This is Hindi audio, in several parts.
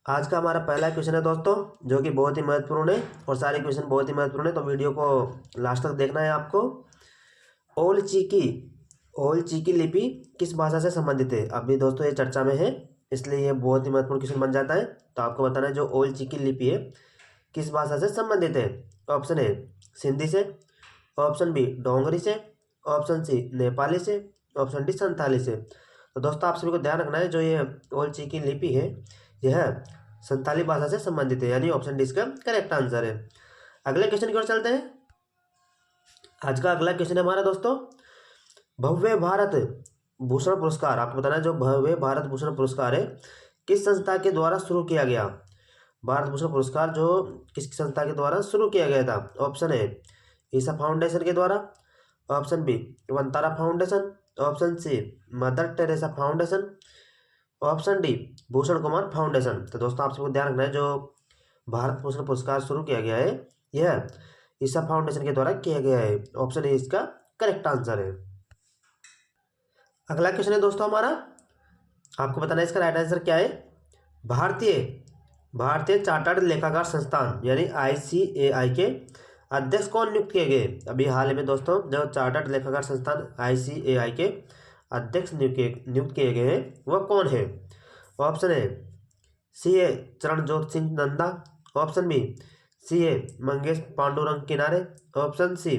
आज का हमारा पहला क्वेश्चन है दोस्तों, जो कि बहुत ही महत्वपूर्ण है और सारे क्वेश्चन बहुत ही महत्वपूर्ण है, तो वीडियो को लास्ट तक देखना है आपको। ओल चीकी ओल चीकी लिपि किस भाषा से संबंधित है? अभी दोस्तों ये चर्चा में है, इसलिए ये बहुत ही महत्वपूर्ण क्वेश्चन बन जाता है। तो आपको बताना है जो ओल चीकी लिपि है किस भाषा से संबंधित है। ऑप्शन ए सिंधी से, ऑप्शन बी डोंगरी से, ऑप्शन सी नेपाली से, ऑप्शन डी संथाली से। तो दोस्तों आप सभी को ध्यान रखना है, जो ये ओल चीकी लिपि है यह संथाली भाषा से संबंधित है, यानी ऑप्शन डी इसका करेक्ट आंसर है। अगले क्वेश्चन की ओर चलते हैं। आज का अगला क्वेश्चन है हमारा दोस्तों, भव्य भारत भूषण पुरस्कार। आपको बताना है जो भव्य भारत भूषण पुरस्कार है किस संस्था के द्वारा शुरू किया गया। भारत भूषण पुरस्कार जो किस संस्था के द्वारा शुरू किया गया था? ऑप्शन ए ईसा फाउंडेशन के द्वारा, option B Vantara foundation, option C Mother Teresa foundation, option D Bhushan Kumar foundation. तो दोस्तों आप सबको ध्यान रखना है, जो भारत भूषण पुरस्कार शुरू किया गया है यह ईसा फाउंडेशन के द्वारा किया गया है। ऑप्शन ए इसका करेक्ट आंसर है। अगला क्वेश्चन है दोस्तों हमारा, आपको बताना है इसका राइट आंसर क्या है। भारतीय भारतीय चार्टर्ड लेखाकार संस्थान यानी ICAI के अध्यक्ष कौन नियुक्त किए गए? अभी हाल ही में दोस्तों जो चार्टर्ड लेखाकार संस्थान ICAI के अध्यक्ष नियुक्त किए गए हैं वह कौन है? Option A CA Charanjot Singh Nanda, option B CA Mangesh Pandurang Kinare, option C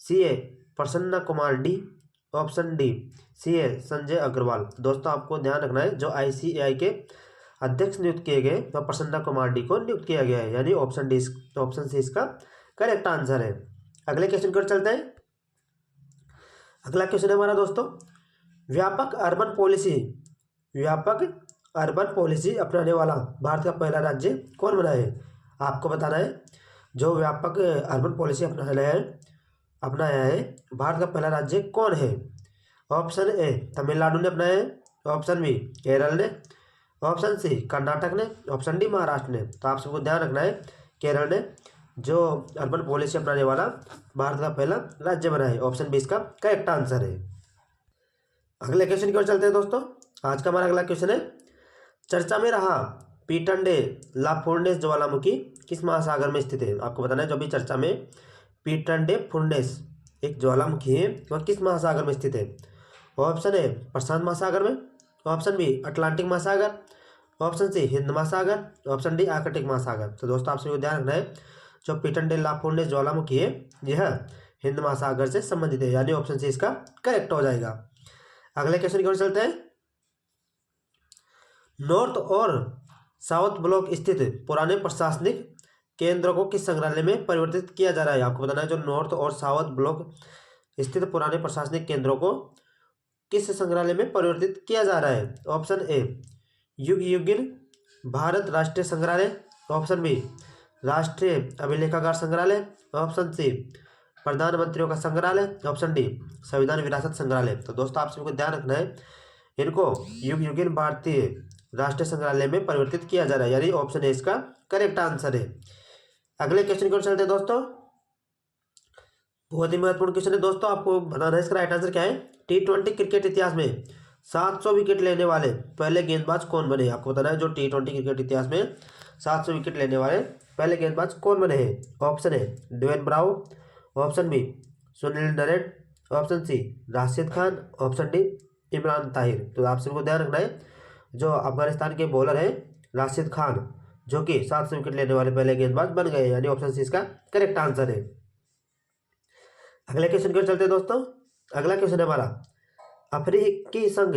CA Prasanna Kumar D, option D CA Sanjay Agarwal. दोस्तों आपको ध्यान रखना है, जो ICAI के अध्यक्ष नियुक्त किए गए तो प्रसन्ना कुमार डी को नियुक्त किया गया है, यानी ऑप्शन सी इसका करेक्ट आंसर है। अगले क्वेश्चन की ओर चलते हैं। अगला क्वेश्चन है हमारा दोस्तों, व्यापक अर्बन पॉलिसी अपनाने वाला भारत का पहला राज्य कौन बना है? आपको बताना है जो व्यापक अर्बन पॉलिसी अपनाया है भारत का पहला राज्य कौन है? ऑप्शन ए तमिलनाडु ने अपनाया है, ऑप्शन बी केरल ने, ऑप्शन सी कर्नाटक ने, ऑप्शन डी महाराष्ट्र ने। तो आप सबको ध्यान रखना है, केरल ने जो अर्बन पॉलिसी अपनाने वाला भारत का पहला राज्य बना है। ऑप्शन बी इसका करेक्ट आंसर है। अगले क्वेश्चन की ओर चलते हैं दोस्तों। आज का हमारा अगला क्वेश्चन है, चर्चा में रहा पीटन डे ला फुर्नेस ज्वालामुखी किस महासागर में स्थित है? आपको बताना है जो भी चर्चा में पीटन डे फुर्नेस एक ज्वालामुखी है वह किस महासागर में स्थित है? ऑप्शन ए प्रशांत महासागर में, ऑप्शन बी अटलांटिक महासागर, ऑप्शन सी हिंद महासागर, ऑप्शन डी आर्कटिक महासागर। तो दोस्तों आप सभी को ध्यान रखना है, जो पीटन डे ला फुर्नेस ज्वालामुखी है यह हिंद महासागर से संबंधित है, यानी ऑप्शन सी इसका करेक्ट हो जाएगा। अगले क्वेश्चन की ओर चलते हैं। नॉर्थ और साउथ ब्लॉक स्थित पुराने प्रशासनिक केंद्रों को किस संग्रहालय में परिवर्तित किया जा रहा है? आपको बताना है जो नॉर्थ और साउथ ब्लॉक स्थित पुराने प्रशासनिक केंद्रों को किस संग्रहालय में परिवर्तित किया जा रहा है? ऑप्शन ए युगयुगिन भारत राष्ट्रीय संग्रहालय, ऑप्शन बी राष्ट्रीय अभिलेखागार संग्रहालय, ऑप्शन सी प्रधानमंत्रियों का संग्रहालय, ऑप्शन डी संविधान विरासत संग्रहालय। तो दोस्तों आप सभी को ध्यान रखना है, इनको युगयुगिन भारतीय राष्ट्रीय संग्रहालय में परिवर्तित किया जा रहा है, यानी ऑप्शन ए इसका करेक्ट आंसर है। अगले क्वेश्चन की ओर चलते हैं दोस्तों। बहुत ही महत्वपूर्ण क्वेश्चन है दोस्तों, आपको बताना है इसका राइट आंसर क्या है। T20 क्रिकेट इतिहास में 700 विकेट लेने वाले पहले गेंदबाज कौन बने? आपको बताना है जो T20 क्रिकेट इतिहास में 700 विकेट लेने वाले पहले गेंदबाज कौन बने हैं? Option A Dwayne Bravo, option B Sunil Narine, option C Rashid Khan, option D Imran Tahir. तो आप सबको ध्यान रखना है, जो अफगानिस्तान के बॉलर हैं राशिद खान जो कि 700 विकेट लेने वाले पहले गेंदबाज बन गए, यानी ऑप्शन सी इसका करेक्ट आंसर है। अगले क्वेश्चन की ओर चलते हैं दोस्तों। अगला क्वेश्चन है हमारा, अफ्रीकी संघ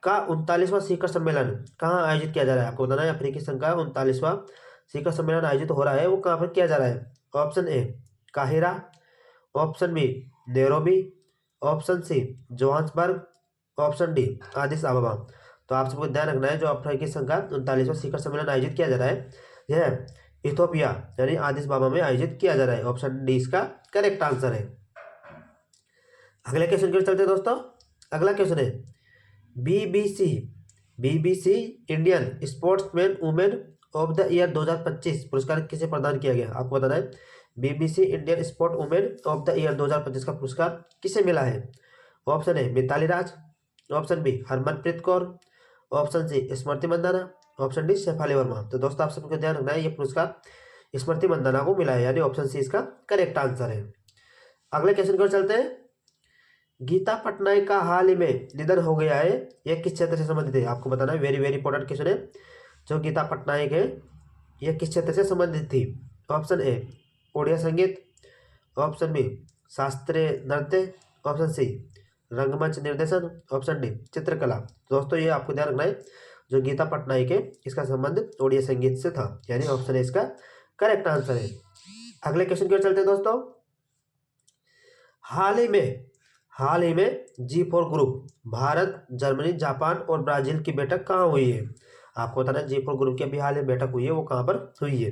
का 39वां शिखर सम्मेलन कहाँ आयोजित किया जा रहा है? आपको बताना है अफ्रीकी संघ का 39वां शिखर सम्मेलन आयोजित हो रहा है, वो कहाँ पर किया जा रहा है? ऑप्शन ए काहिरा, option B Nairobi, option C Johannesburg, option D Addis Ababa. तो आप सबको ध्यान रखना है, जो अफ्रीकी संघ का 39वां शिखर सम्मेलन आयोजित किया जा रहा है यह इथोपिया यानी आदिस अबाबा में आयोजित किया जा रहा है। ऑप्शन डी इसका करेक्ट आंसर है। अगले क्वेश्चन की ओर चलते हैं दोस्तों। अगला क्वेश्चन है, BBC Indian sportsman women of the year 2025 पुरस्कार किसे प्रदान किया गया? आपको बताना है BBC Indian sport women of the year 2025 का पुरस्कार किसे मिला है? Option A Mithali Raj, option B Harmanpreet Kaur, option C Smriti Mandhana, option D Shafali Verma. तो दोस्तों आप सबको ध्यान रखना है, ये पुरस्कार स्मृति मंदाना को मिला है, यानी ऑप्शन सी इसका करेक्ट आंसर है। अगले क्वेश्चन की ओर चलते हैं। गीता पटनायक का हाल ही में निधन हो गया है, यह किस क्षेत्र से संबंधित है? आपको बताना है, वेरी वेरी इंपॉर्टेंट क्वेश्चन है। जो गीता पटनायक है यह किस क्षेत्र से संबंधित थी? ऑप्शन ए ओडिया संगीत, ऑप्शन बी शास्त्रीय नृत्य, ऑप्शन सी रंगमंच निर्देशन, ऑप्शन डी चित्रकला। दोस्तों ये आपको ध्यान रखना है, जो गीता पटनायक है इसका संबंध ओडिया संगीत से था, यानी ऑप्शन ए इसका करेक्ट आंसर है। अगले क्वेश्चन की ओर चलते हैं दोस्तों। हाल ही में G4 group Bharat, Germany, Japan और ब्राजील की बैठक कहाँ हुई है? आपको बताना है G4 ग्रुप की अभी हाल में बैठक हुई है, वो कहाँ पर हुई है?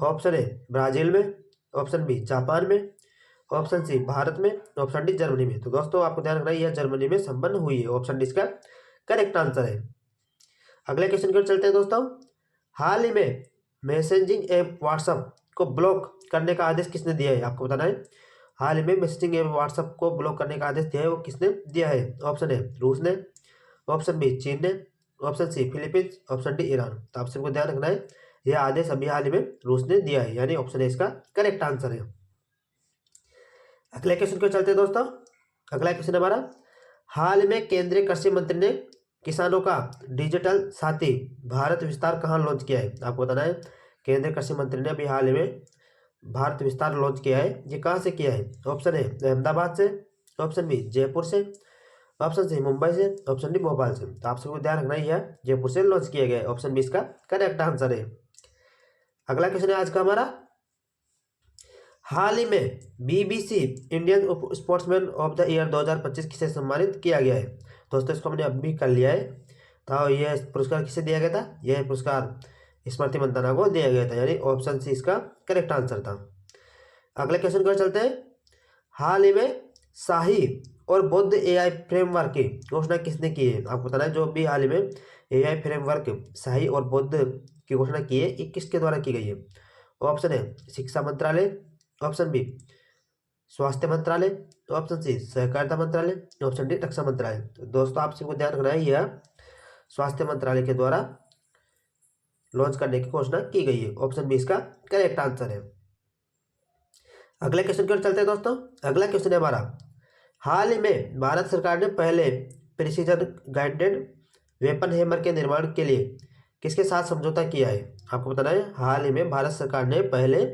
ऑप्शन ए ब्राजील में, ऑप्शन बी जापान में, ऑप्शन सी भारत में, ऑप्शन डी जर्मनी में। तो दोस्तों आपको ध्यान रखना है, यह जर्मनी में संपन्न हुई है, ऑप्शन डी इसका करेक्ट आंसर है। अगले क्वेश्चन की ओर चलते हैं दोस्तों। हाल ही में मैसेजिंग ऐप व्हाट्सएप को ब्लॉक करने का आदेश किसने दिया है? आपको बताना है, हाल ही में मैसेजिंग ऐप व्हाट्सएप को ब्लॉक करने का आदेश दिया है, वो किसने दिया है? ऑप्शन ए रूस ने, ऑप्शन बी चीन ने, option C Philippines, option D Iran. तो आप सबको ध्यान रखना है, यह आदेश अभी हाल ही में रूस ने दिया है, यानी ऑप्शन ए इसका करेक्ट आंसर है। अगले क्वेश्चन को चलते हैं दोस्तों। अगला क्वेश्चन हमारा, हाल में केंद्रीय कृषि मंत्री ने किसानों का डिजिटल साथी भारत विस्तार कहाँ लॉन्च किया है? आपको बताना है, केंद्रीय कृषि मंत्री ने अभी हाल ही में भारत विस्तार लॉन्च किया है, ये कहाँ से किया है? ऑप्शन ए अहमदाबाद से, ऑप्शन बी जयपुर से, ऑप्शन सी मुंबई से, ऑप्शन डी भोपाल से। तो आप सबको ध्यान रखना है, यह जयपुर से लॉन्च किया गया है, ऑप्शन बी इसका करेक्ट आंसर है। अगला क्वेश्चन है आज का हमारा, हाल ही में BBC Indian sportsman of the year 2025 किसे सम्मानित किया गया है? दोस्तों इसको हमने अभी कर लिया है, तो यह पुरस्कार किसे दिया गया था? यह पुरस्कार स्मृति मंदाना को दिया गया था, यानी ऑप्शन सी इसका करेक्ट आंसर था। अगले क्वेश्चन को चलते हैं। हाल ही में शाही और बौद्ध AI फ्रेमवर्क की घोषणा किसने की है? आपको बताना है, जो भी हाल ही में AI फ्रेमवर्क शाही और बौद्ध की घोषणा की है, ये किसके द्वारा की गई है? ऑप्शन ए शिक्षा मंत्रालय, ऑप्शन बी स्वास्थ्य मंत्रालय, ऑप्शन सी सहकारिता मंत्रालय, ऑप्शन डी रक्षा मंत्रालय। तो दोस्तों आप सबको ध्यान रखना है, यह स्वास्थ्य मंत्रालय के द्वारा लॉन्च करने की घोषणा की गई है, ऑप्शन बी इसका करेक्ट आंसर है। अगले क्वेश्चन की ओर चलते हैं दोस्तों। अगला क्वेश्चन है हमारा, हाल ही में भारत सरकार ने पहले प्रिसीजन गाइडेड वेपन हैमर के निर्माण के लिए किसके साथ समझौता किया है? आपको बताना है, हाल ही में भारत सरकार ने पहले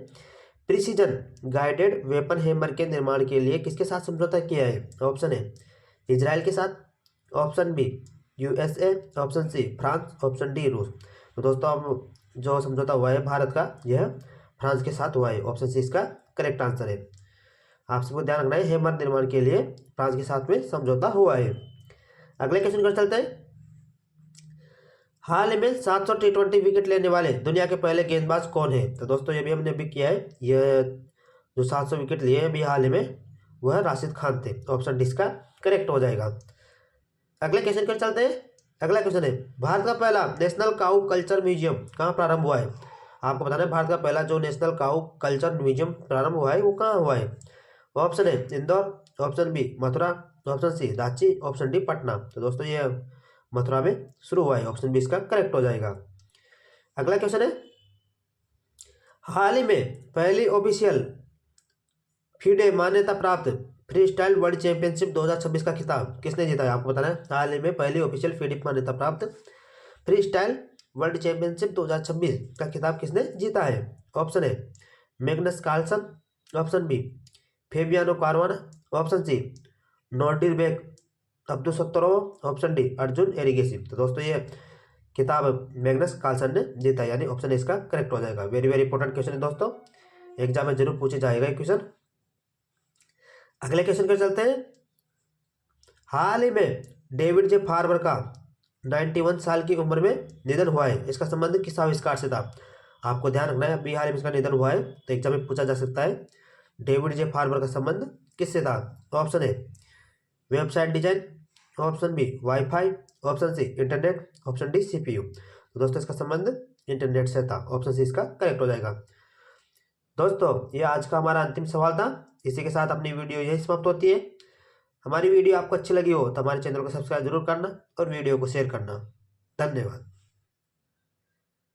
प्रिसीजन गाइडेड वेपन हैमर के निर्माण के लिए किसके साथ समझौता किया है? ऑप्शन ए इजराइल के साथ, option B USA, option C France, option D रूस। तो दोस्तों अब जो समझौता हुआ है भारत का, यह फ्रांस के साथ हुआ है, ऑप्शन सी इसका करेक्ट आंसर है। आप सबको ध्यान रखना है, हैमर निर्माण के लिए फ्रांस के साथ में समझौता हुआ है। अगले क्वेश्चन पर चलते हैं। हाल ही में 700 T20 विकेट लेने वाले दुनिया के पहले गेंदबाज कौन है? तो दोस्तों ये भी हमने अभी किया है, यह जो 700 विकेट लिए हैं अभी हाल ही में, वह राशिद खान थे, ऑप्शन डी इसका करेक्ट हो जाएगा। अगले क्वेश्चन पर चलते हैं। अगला क्वेश्चन है, भारत का पहला नेशनल काऊ कल्चर म्यूजियम कहाँ प्रारंभ हुआ है? आपको बताना है, भारत का पहला जो नेशनल काऊ कल्चर म्यूजियम प्रारंभ हुआ है वो कहाँ हुआ है? Option A Indore, option B Mathura, option C Ranchi, option D Patna. तो दोस्तों ये मथुरा में शुरू हुआ है, ऑप्शन बी इसका करेक्ट हो जाएगा। अगला क्वेश्चन है, हाल ही में पहली ऑफिशियल FIDE मान्यता प्राप्त फ्री स्टाइल वर्ल्ड चैंपियनशिप 2026 का खिताब किसने जीता है? आपको बताना है, हाल ही में पहली ऑफिशियल FIDE मान्यता प्राप्त फ्री स्टाइल वर्ल्ड चैंपियनशिप 2026 का खिताब किसने जीता है? Option A Magnus Carlsen, option B Fabiano Caruana, option C Nodirbek Abdusattorov, option D Arjun Erigaisi. तो दोस्तों ये खिताब मैग्नस कार्लसन ने जीता, यानी ऑप्शन ए इसका करेक्ट हो जाएगा। वेरी वेरी इंपॉर्टेंट क्वेश्चन है दोस्तों, एग्जाम में जरूर पूछे जाएगा ये क्वेश्चन। अगले क्वेश्चन पर चलते हैं। हाल ही में डेविड जे फार्बर का 91 साल की उम्र में निधन हुआ है, इसका संबंध किस आविष्कार से था? आपको ध्यान रखना है, अभी हाल ही में इसका निधन हुआ है, तो एग्जाम में पूछा जा सकता है, डेविड जे फार्बर का संबंध किससे था? Option A website design, option B wifi, option C internet, option D CPU। तो दोस्तों इसका संबंध इंटरनेट से था, ऑप्शन सी इसका करेक्ट हो जाएगा। दोस्तों ये आज का हमारा अंतिम सवाल था, इसी के साथ अपनी वीडियो यही समाप्त होती है। हमारी वीडियो आपको अच्छी लगी हो तो हमारे चैनल को सब्सक्राइब जरूर करना और वीडियो को शेयर करना। धन्यवाद।